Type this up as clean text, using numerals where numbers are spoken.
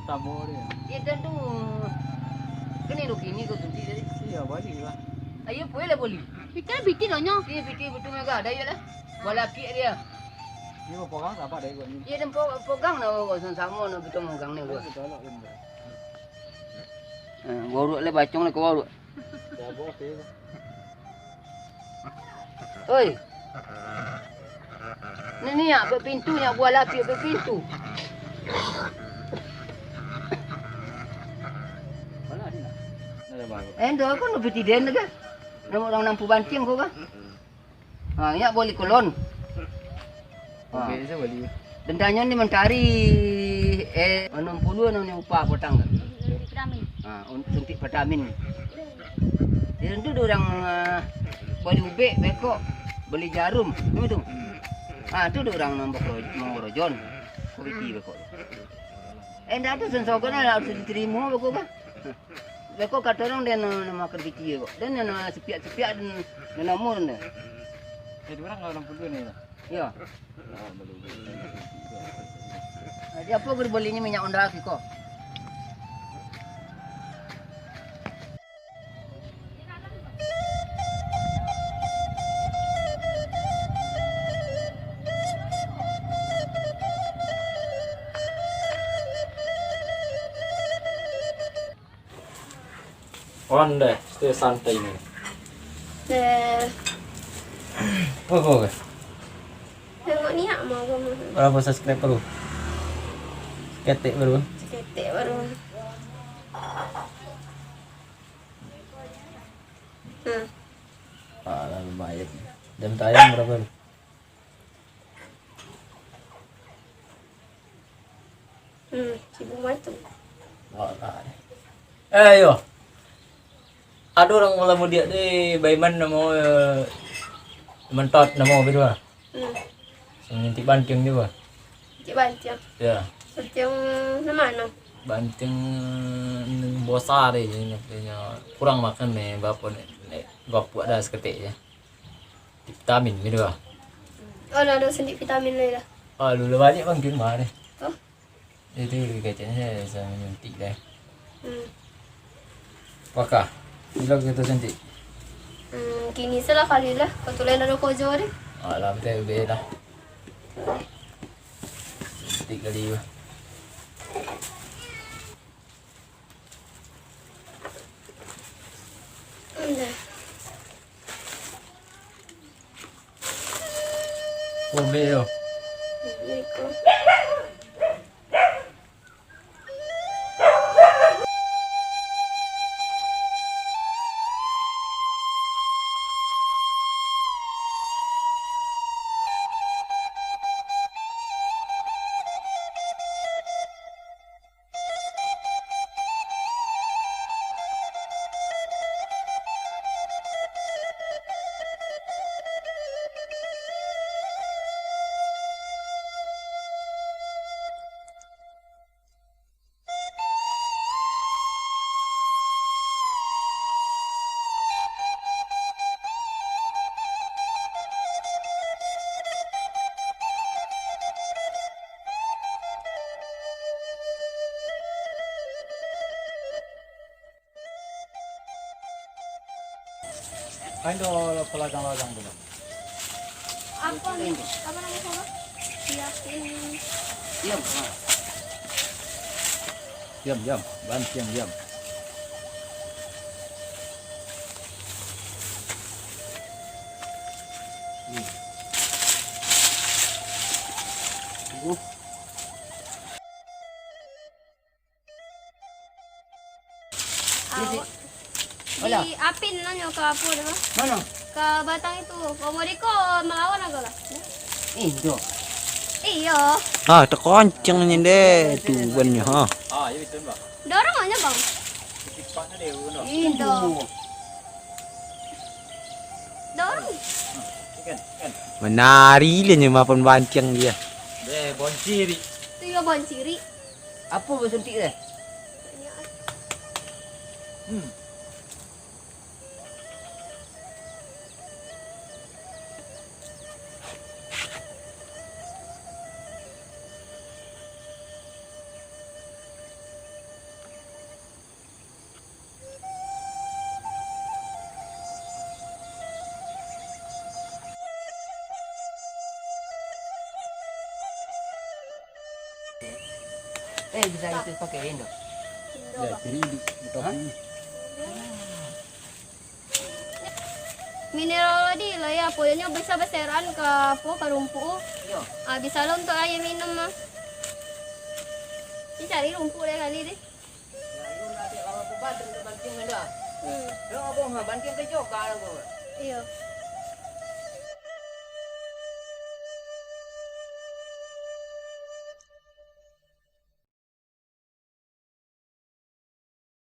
tamu dia. Dia tentu kini lo kini kau tunti tadi. Iya balik lah. Ayo boleh boleh. Pikir biti donyo. Dia fikir betul mereka ada ya lah. Walaki dia. Ini mau pegang apa deh gua ini. Dia dan pegang na kau sama na betul pegang ni gua. Tolak benda. Waruk le bacong le kau waruk. Dah bawa ke. Oi. Ni ya pintunya gua lapi pintu. Mana dia nak? Ada baru. Endo aku nu piti den ke? Nama orang nampu bancing kau kan? Ya boleh kolon. Okey, saya balik. Dendanya ni mentari 60 ni upah potang kan? Vitamin. Suntik vitamin. Dia tu orang beli ubek, bekok, beli jarum, betul. Tu orang nombor rojon. Kopi bekok. Enda tu sensokan harus diterima bekok kan? Bekok kata orang dia nama kerja kok. Dan nama sepiak-sepiak dan nomor ni. Jadi orang orang pun ni lah. Ya. Dia apa kau belinya minyak ondah kok? On deh, stay santai ni. Apa? Tengok ni hak mau kamu. Berapa subscribe baru? Ketik baru. Ketik baru. Lumayan. Jam tayang berapa? Sibuk matu. Ayo. Ada orang mula mudia di Baiman nama mentot nama berdua. Seminti banting juga. Cik banting. Ya. Banting mana? Banting bosa deh ini kurang makan nih bapak nih bapak ada seketik ya. Vitamin berdua. Oh, ada sendik vitamin ni lah. Lu banyak bang kin mana? Oh. Itu kayaknya saya nyuntik deh. Pakah. Bila kita cantik. Kini salah kali lah. Kau tulen ada kojo ni. Alam teh beda. Cantik kali juga. Oh beo. Ayo pelagang-pelagang dulu. Apa ni? Apa nama kau? Yakin. Diam, banting diam. Di apin nanya ke apa dah? Mana? Ke batang itu. Kau mau diko melawan agak lah. Itu. Iya. Terkonceng ni deh tuannya ha. Ya betul bang. Dorong aja bang. Tipaknya dia uno. Itu. Dorong. Kan. Menari le mapan bancang dia. Deh bonciri. Itu ya bonciri. Apa bersuntik dia? Bisa itu pakai Indo. Indo, Bang. Mineral di lah ya, pulnya bisa beseran ke rumpu. Yo. Bisa lo untuk air minum mah. Ini cari rumpu deh kali deh. Ya, itu nanti kalau aku banting ke banting ada. Hmm. Lo apa mah banting ke joka lo. Iya.